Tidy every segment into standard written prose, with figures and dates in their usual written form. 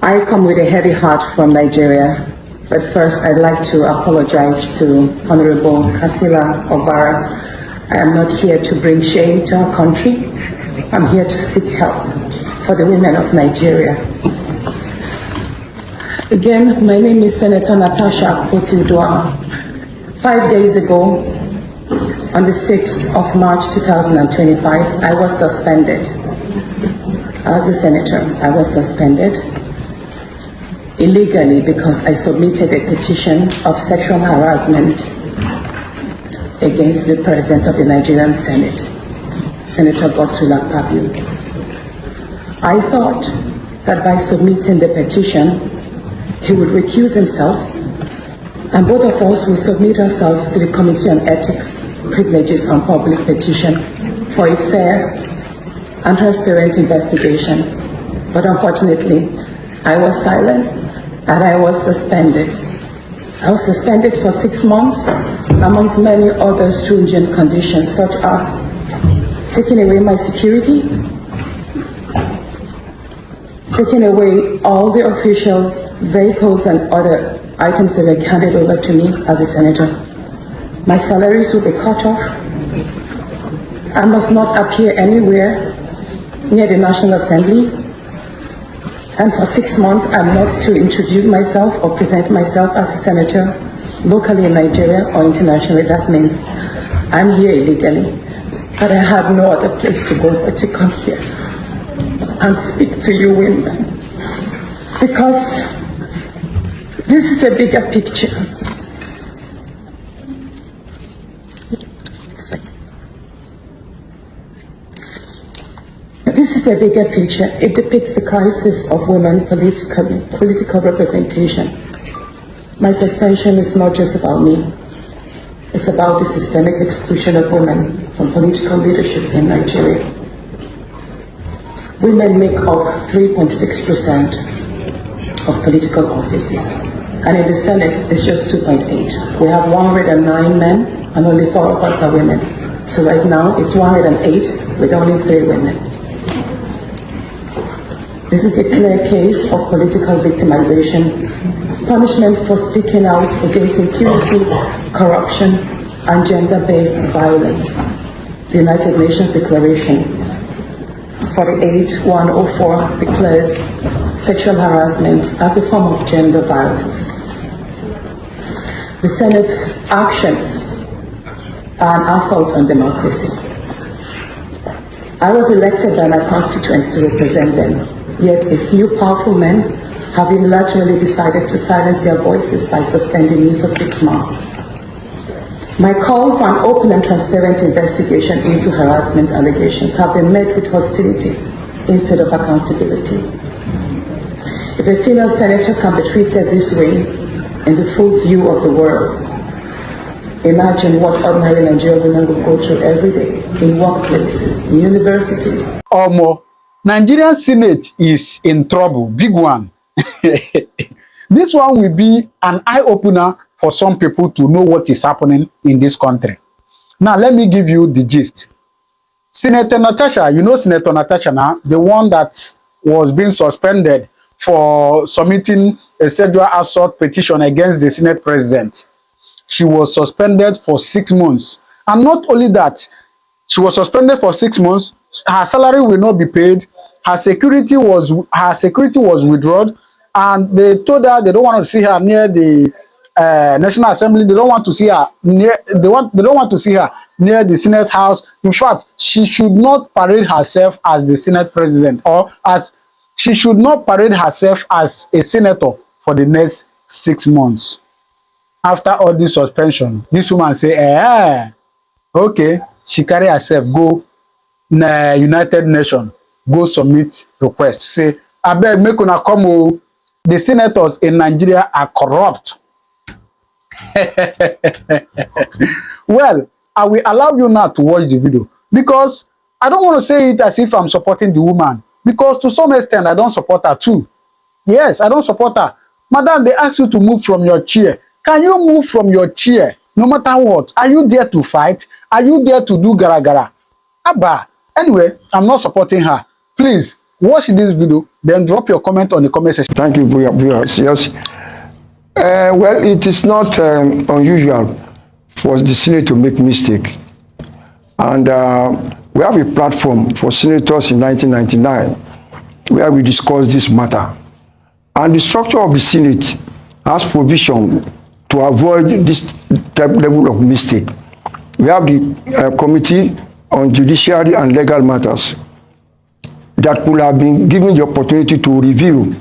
I come with a heavy heart from Nigeria, but first I'd like to apologize to Honorable Wa.hala Obara. I am not here to bring shame to our country. I'm here to seek help for the women of Nigeria. Again, my name is Senator Natasha. 5 days ago, on the 6th of March 2025, I was suspended. As a senator, I was suspended illegally because I submitted a petition of sexual harassment against the President of the Nigerian Senate, Senator Godswill Akpabio. I thought that by submitting the petition, he would recuse himself, and both of us will submit ourselves to the Committee on Ethics, Privileges and Public Petition for a fair and transparent investigation. But unfortunately, I was silenced and I was suspended. I was suspended for 6 months, amongst many other stringent conditions, such as taking away my security, taking away all the officials, vehicles, and other items that were handed over to me as a senator. My salaries will be cut off. I must not appear anywhere near the National Assembly. And for 6 months, I'm not to introduce myself or present myself as a senator locally in Nigeria or internationally. That means I'm here illegally, but I have no other place to go but to come here and speak to you women, because this is a bigger picture. This is a bigger picture. It depicts the crisis of women political representation. My suspension is not just about me. It's about the systemic exclusion of women from political leadership in Nigeria. Women make up 3.6% of political offices, and in the Senate, it's just 2.8. We have 109 men, and only 4 of us are women. So right now, it's 108 with only 3 women. This is a clear case of political victimization, punishment for speaking out against impunity, corruption, and gender-based violence. The United Nations Declaration 48/104 declares sexual harassment as a form of gender violence. The Senate's actions are an assault on democracy. I was elected by my constituents to represent them. Yet a few powerful men have unilaterally decided to silence their voices by suspending me for 6 months. My call for an open and transparent investigation into harassment allegations have been met with hostility instead of accountability. If a female senator can be treated this way in the full view of the world, imagine what ordinary Nigerian women will go through every day in workplaces, in universities. Nigerian Senate is in trouble, big one. This one will be an eye-opener for some people to know what is happening in this country. Now, let me give you the gist. Senator Natasha, you know Senator Natasha now, the one that was being suspended for submitting a sexual assault petition against the Senate president. She was suspended for 6 months. And not only that, she was suspended for 6 months. Her salary will not be paid. Her security was withdrawn, and they told her they don't want to see her near the National Assembly. They don't want to see her near. They don't want to see her near the Senate House. In fact, she should not parade herself as the Senate president, or as she should not parade herself as a senator for the next 6 months. After all this suspension, this woman say, okay, she carry herself go United Nations, go submit request. Say, abeg make una come o. The senators in Nigeria are corrupt. Well, I will allow you now to watch the video, because I don't want to say it as if I'm supporting the woman, because to some extent I don't support her too. Yes, I don't support her. Madam, they ask you to move from your chair. Can you move from your chair no matter what? Are you there to fight? Are you there to do gara gara? Abba. Anyway, I'm not supporting her. Please watch this video then drop your comment on the comment section. Thank you, viewers. Yes. Well, it is not unusual for the Senate to make mistake. And we have a platform for senators in 1999 where we discussed this matter. And the structure of the Senate has provision to avoid this type level of mistake. We have the Committee on Judiciary and Legal Matters that could have been given the opportunity to review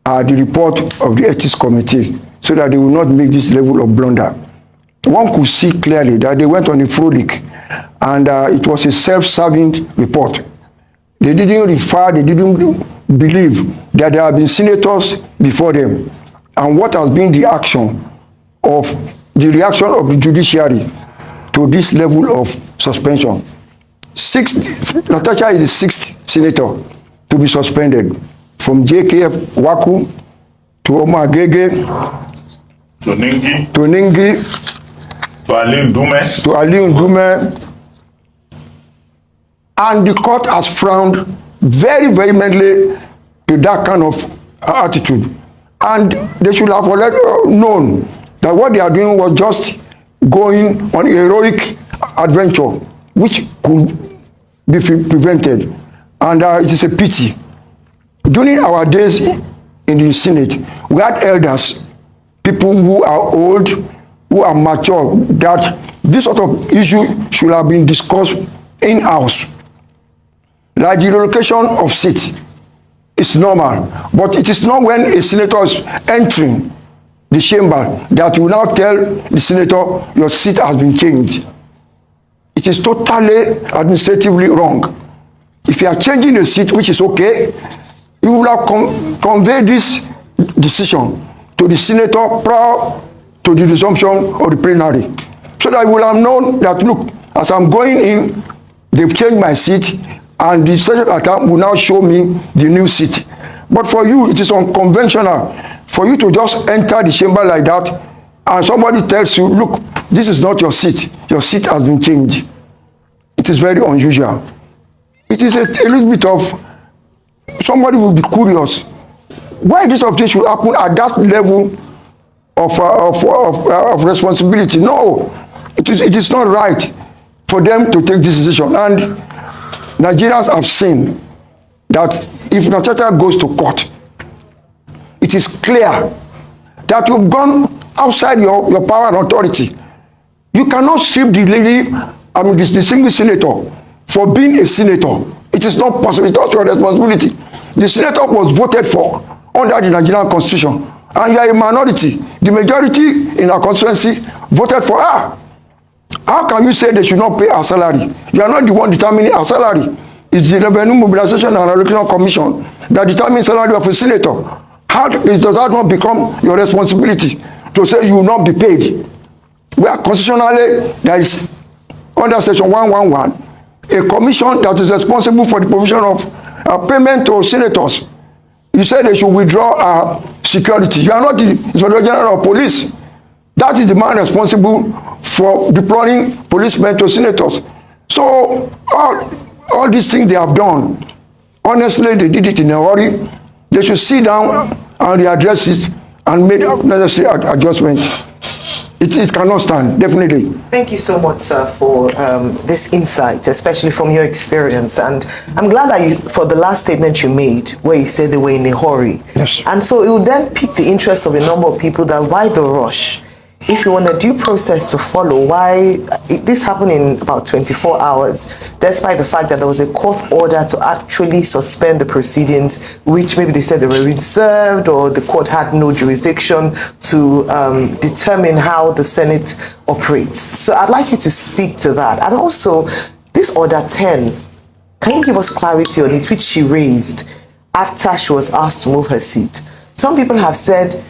the report of the Ethics Committee so that they will not make this level of blunder. One could see clearly that they went on a frolic and it was a self-serving report. They didn't refer, they didn't believe that there have been senators before them and what has been the action of the reaction of the judiciary to this level of suspension. Natasha is the sixth senator to be suspended, from JKF Waku to Omar Gege to Ningi to Ali Ndume. And the court has frowned very vehemently to that kind of attitude. And they should have already known that what they are doing was just going on a heroic adventure, which could be prevented. And it is a pity. During our days in the Senate, we had elders, people who are old, who are mature, that this sort of issue should have been discussed in-house. Like the relocation of seats is normal, but it is not when a senator is entering the chamber that you now tell the senator your seat has been changed. It is totally administratively wrong. If you are changing a seat, which is okay, you will have conveyed this decision to the senator prior to the resumption of the plenary, so that you will have known that, look, as I'm going in, they've changed my seat, and the session account will now show me the new seat. But for you, it is unconventional for you to just enter the chamber like that, and somebody tells you, look, this is not your seat has been changed. It is very unusual. It is a little bit of, somebody will be curious, why this of this should happen at that level of responsibility. No, it is not right for them to take this decision. And Nigerians have seen that if Natasha goes to court, it is clear that you've gone outside your power and authority. You cannot strip the lady, the single senator, for being a senator. It is not possible. It's not your responsibility. The senator was voted for under the Nigerian Constitution, and you are a minority. The majority in our constituency voted for her. How can you say they should not pay our salary? You are not the one determining our salary. It's the Revenue Mobilization and Allocation Commission that determines salary of a senator. How does that not become your responsibility to say you will not be paid? Where constitutionally there is, under Section 111, a commission that is responsible for the provision of payment to senators. You say they should withdraw security. You are not the Inspector General of Police. That is the man responsible for deploying policemen to senators. So all these things they have done, honestly, they did it in a hurry. They should sit down and readdress it and make necessary adjustments. It cannot stand, definitely. Thank you so much, sir, for this insight, especially from your experience. And I'm glad that for the last statement you made, where you said they were in a hurry. Yes. And so it would then pique the interest of a number of people that why the rush? If you want a due process to follow, why this happened in about 24 hours, despite the fact that there was a court order to actually suspend the proceedings, which maybe they said they were served, or the court had no jurisdiction to determine how the Senate operates. So I'd like you to speak to that. And also, this Order 10, can you give us clarity on it, which she raised after she was asked to move her seat? Some people have said,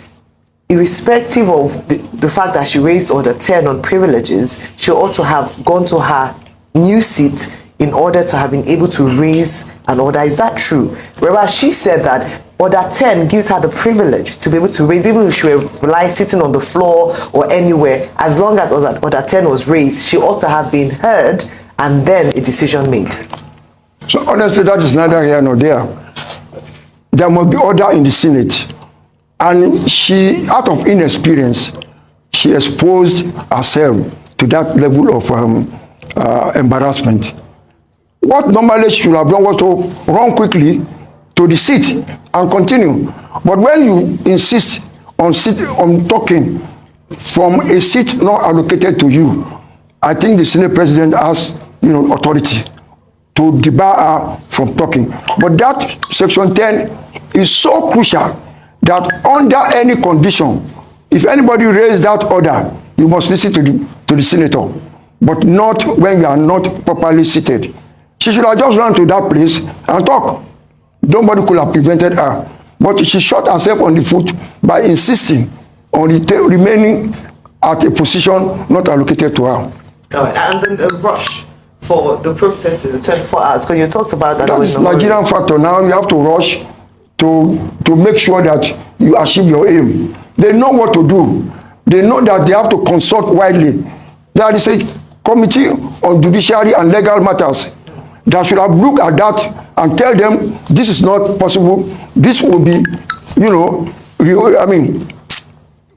irrespective of the fact that she raised Order 10 on privileges, she ought to have gone to her new seat in order to have been able to raise an order. Is that true? Whereas she said that Order 10 gives her the privilege to be able to raise, even if she were sitting on the floor or anywhere, as long as Order 10 was raised, she ought to have been heard and then a decision made. So honestly, that is neither here nor there. there must be order in the Senate. And she, out of inexperience, she exposed herself to that level of embarrassment. What normally she should have done was to run quickly to the seat and continue. But when you insist on talking from a seat not allocated to you, I think the Senate President has, authority to debar her from talking. But that Section 10 is so crucial that under any condition, if anybody raises that order, you must listen to the senator, but not when you are not properly seated. She should have just run to that place and talk. Nobody could have prevented her. But she shot herself on the foot by insisting on remaining at a position not allocated to her. All right. And then the rush for the process is 24 hours, because you talked about that. That is Nigerian factor. Now you have to rush to make sure that you achieve your aim. They know what to do. They know that they have to consult widely. There is a committee on judiciary and legal matters that should have looked at that and tell them this is not possible. This will be,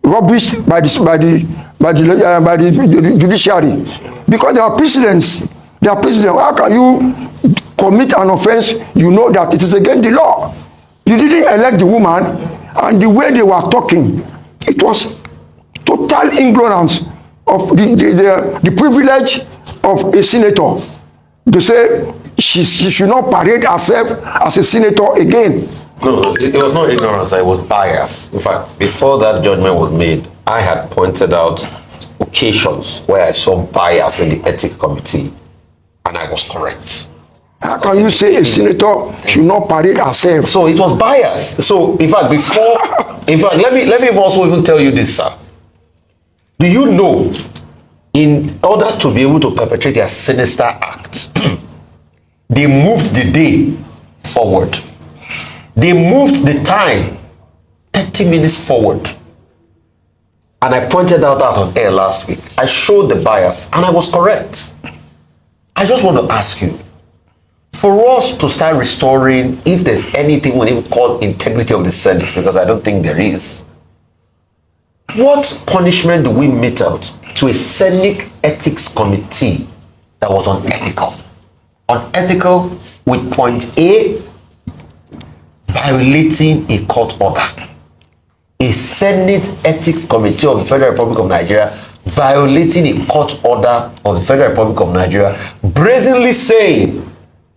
rubbish by the judiciary, because there are precedents. How can you commit an offense? You know that it is against the law. You didn't elect the woman, and the way they were talking, it was total ignorance of the privilege of a senator to say she should not parade herself as a senator again. No, it was not ignorance, it was bias. In fact, before that judgment was made, I had pointed out occasions where I saw bias in the ethics committee, and I was correct. How can you say a senator should not parade herself? So it was bias. So in fact, let me also even tell you this, sir. Do you know, in order to be able to perpetrate their sinister acts, they moved the day forward. They moved the time 30 minutes forward. And I pointed out that on air last week. I showed the bias, and I was correct. I just want to ask you, for us to start restoring, if there's anything we even call integrity of the Senate, because I don't think there is, what punishment do we mete out to a Senate ethics committee that was unethical? Unethical with point A, violating a court order. A Senate ethics committee of the Federal Republic of Nigeria violating a court order of the Federal Republic of Nigeria, brazenly saying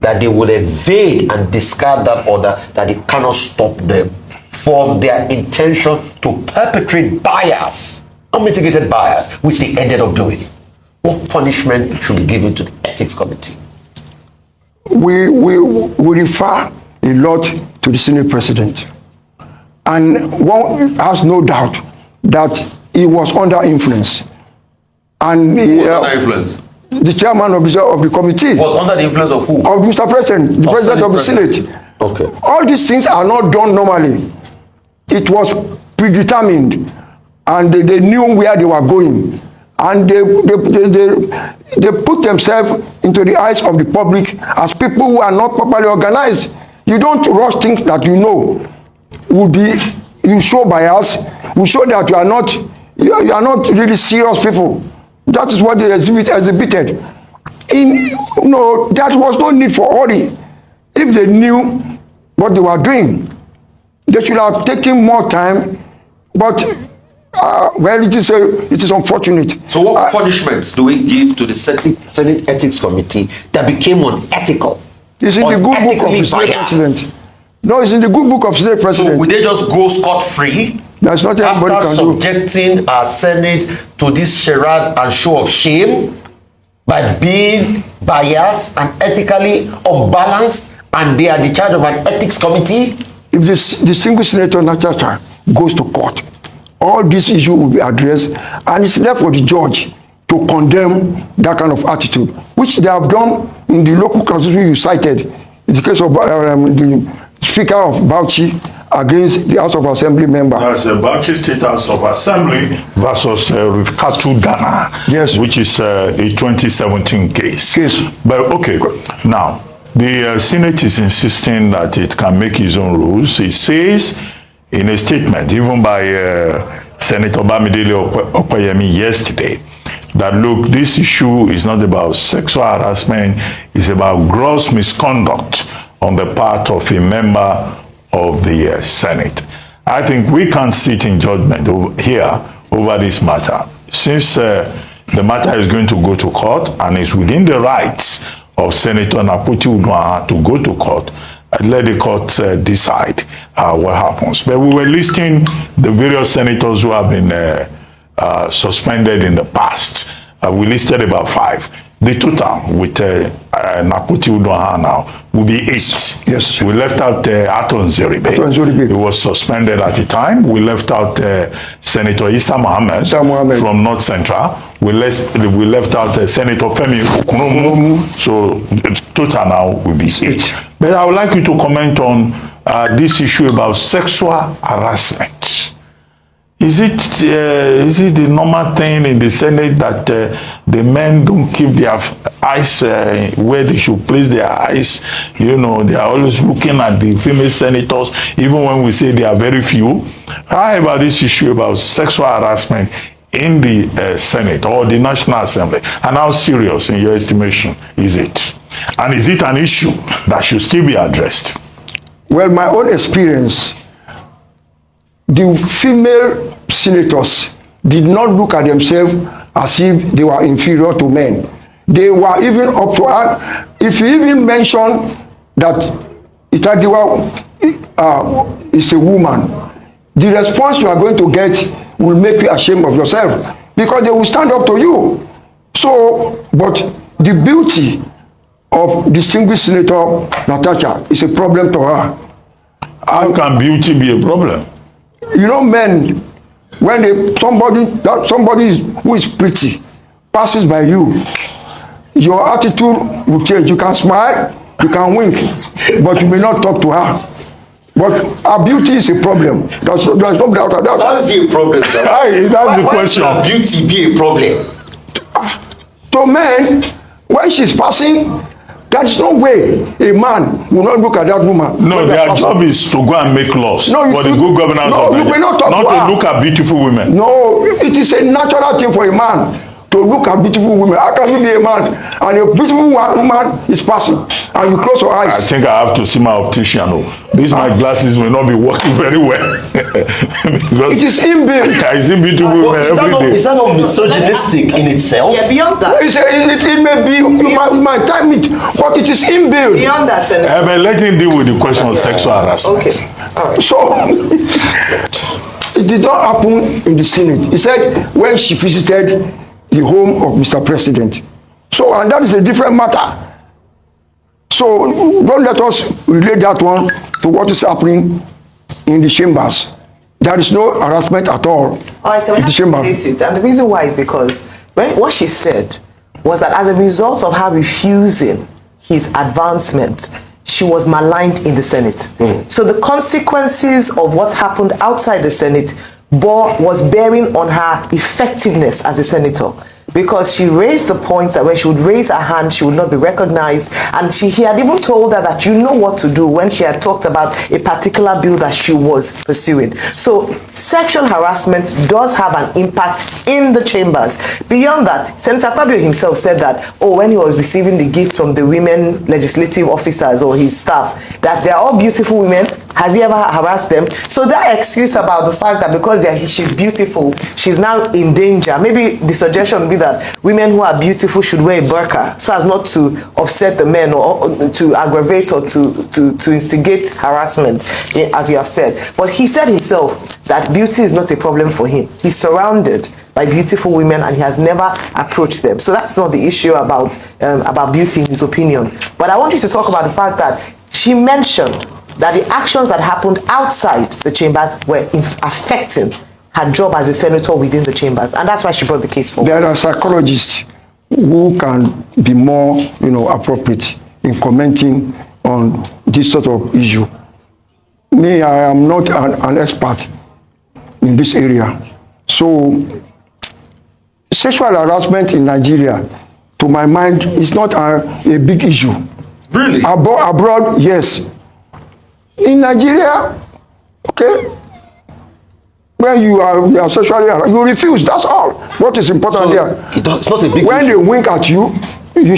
that they will evade and discard that order, that it cannot stop them from their intention to perpetrate bias, unmitigated bias, which they ended up doing. What punishment should be given to the ethics committee? We refer a lot to the Senate President. And one has no doubt that he was under influence. And under influence? The chairman of the committee was under the influence of who? Of Mr. President, the President of the Senate. Okay. All these things are not done normally. It was predetermined, and they knew where they were going, and they put themselves into the eyes of the public as people who are not properly organized. You don't rush things that you know you show bias, you show that you are not really serious people. That is what they exhibited. There was no need for hurry. If they knew what they were doing, they should have taken more time. But it is unfortunate. So what punishments do we give to the Senate Ethics Committee that became unethical? It's in the good book of the Senate President. No, it's in the good book of Senate President. So would they just go scot-free? That's not everybody after can subjecting our Senate to this charade and show of shame by being biased and ethically unbalanced, and they are the charge of an ethics committee? If the distinguished Senator Natasha goes to court, all these issues will be addressed, and it's left for the judge to condemn that kind of attitude, which they have done in the local constitution you cited, in the case of the Speaker of Bauchi against the House of Assembly member. That's the Bauchi State House of Assembly versus Katu Ghana, yes, which is a 2017 case. But okay, now The Senate is insisting that it can make its own rules. It says in a statement, even by Senator Bamidele Opeyemi yesterday, that look, this issue is not about sexual harassment, it's about gross misconduct on the part of a member of the Senate. I think we can't sit in judgment over this matter. Since the matter is going to go to court and it's within the rights of Senator Wa.hala to go to court, let the court decide what happens. But we were listing the various senators who have been suspended in the past. We listed about 5. The total with Wa.hala now will be 8. Yes. We left out Aton Zeribe. He was suspended at the time. We left out Senator Issa Mohammed from North Central. We left out Senator Femi Okunomu. So the total now will be 8. But I would like you to comment on this issue about sexual harassment. Is it the normal thing in the Senate that the men don't keep their eyes where they should place their eyes? You know, they are always looking at the female senators, even when we say they are very few. How about this issue about sexual harassment in the Senate or the National Assembly? And how serious, in your estimation, is it? And is it an issue that should still be addressed? Well, my own experience, the female senators did not look at themselves as if they were inferior to men. They were even up to, if you even mention that Itagiwa is a woman, the response you are going to get will make you ashamed of yourself because they will stand up to you. So, but the beauty of distinguished Senator Natasha is a problem to her. How can beauty be a problem? You know, men, when somebody who is pretty passes by you, your attitude will change. You can smile, you can wink, but you may not talk to her. But her beauty is a problem. There's no doubt about that. How is it a problem, sir? That's the question. Why should beauty be a problem? To men, when she's passing, there's no way a man will not look at that woman. No, their job is to go and make laws for the good governance of you may not talk not to look at beautiful women. No, it is a natural thing for a man to look at beautiful women. How can you be a man and a beautiful woman is passing and you close your eyes? I think I have to see my optician. These my glasses will not be working very well. Because it is inbuilt. I see beautiful women every day. Is that not misogynistic in itself? Yeah, beyond that. It may be, you might time it, but it is inbuilt. Beyond that, Senator. But let him deal with the question of sexual harassment. Okay. All right. So, it did not happen in the Senate. He said when she visited the home of Mr. President. So, and that is a different matter. So, don't let us relate that one to what is happening in the chambers. There is no harassment at all. All right, so we in have the to chamber. relate it. And the reason why is because what she said was that as a result of her refusing his advancement, she was maligned in the Senate. So the consequences of what happened outside the Senate was bearing on her effectiveness as a senator, because she raised the point that when she would raise her hand, she would not be recognized. And he had even told her that you know what to do when she had talked about a particular bill that she was pursuing. So sexual harassment does have an impact in the chambers. Beyond that, Senator Akpabio himself said that, when he was receiving the gift from the women legislative officers or his staff, that they're all beautiful women. Has he ever harassed them? So that excuse about the fact that because she's beautiful, she's now in danger. Maybe the suggestion would be that women who are beautiful should wear a burqa so as not to upset the men or to aggravate or to instigate harassment, as you have said. But he said himself that beauty is not a problem for him. He's surrounded by beautiful women and he has never approached them. So that's not the issue about beauty in his opinion. But I want you to talk about the fact that she mentioned that the actions that happened outside the chambers were affecting her job as a senator within the chambers, and that's why she brought the case forward. There are psychologists who can be more, appropriate in commenting on this sort of issue. Me, I am not an expert in this area. So, sexual harassment in Nigeria, to my mind, is not a big issue. Really? Abroad, yes. In Nigeria, okay, when you are sexually harassed, you refuse. That's all. What is important there? It's not a big When issue. they wink at you, you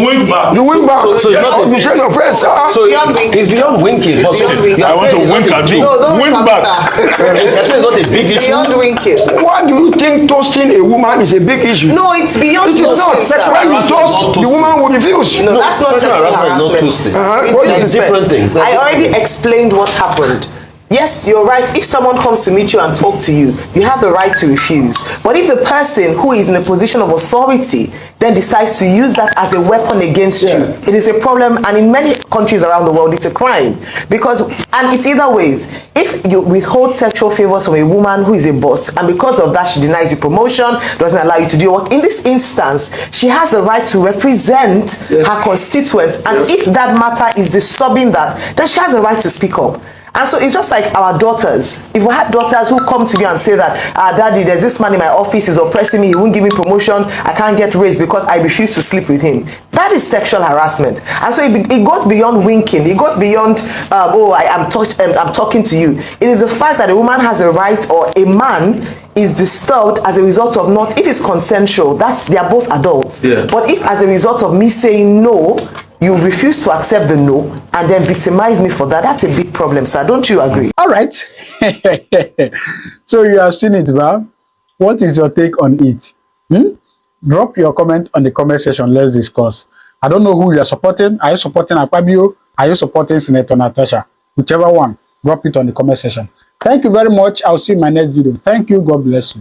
wink back. You wink back. So it's not you shake your face. So it's beyond winking. But Beyond winking. I want to wink at you. No, don't Wink wink back. It's not a big issue. Beyond winking. Why do you think toasting a woman is a big issue? No, it's beyond It is not. toasting, sir. When you harassment is toast, not the toasting. woman will refuse. No, that's not sexual sexual harassment, not harassment. toasting. With What due is respect, different things. I already explained what happened. Yes, you're right. If someone comes to meet you and talk to you, you have the right to refuse. But if the person who is in a position of authority then decides to use that as a weapon against you, it is a problem. And in many countries around the world, it's a crime. And it's either ways. If you withhold sexual favors from a woman who is a boss, and because of that she denies you promotion, doesn't allow you to do your work, in this instance, she has the right to represent her constituents. And if that matter is disturbing that, then she has the right to speak up. And so it's just like our daughters. If we had daughters who come to you and say that, Daddy, there's this man in my office, he's oppressing me, he won't give me promotion, I can't get raised because I refuse to sleep with him. That is sexual harassment. And so it goes beyond winking. It goes beyond, I'm talking to you. It is the fact that a woman has a right, or a man is disturbed as a result of not, if it's consensual, they are both adults. Yeah. But if as a result of me saying no, you refuse to accept the no and then victimize me for that, that's a big problem, sir. Don't you agree? All right. So you have seen it, Val. What is your take on it? Drop your comment on the comment section. Let's discuss. I don't know who you are supporting. Are you supporting Akpabio? Are you supporting Senator Natasha? Whichever one, drop it on the comment section. Thank you very much. I'll see you in my next video. Thank you. God bless you.